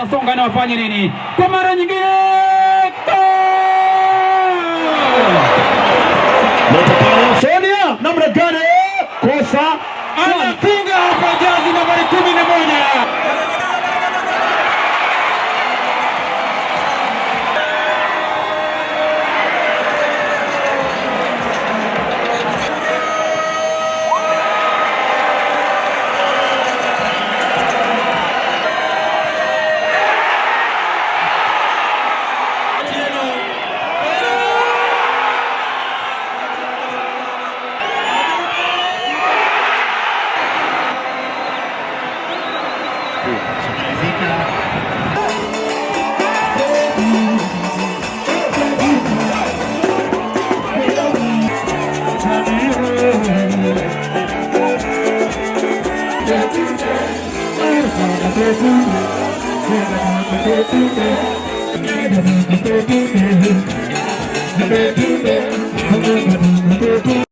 wanasonga na wafanye nini kwa mara nyingine. Sonia namna gani kosa anafunga hapa jazi nambari 11. Thank you.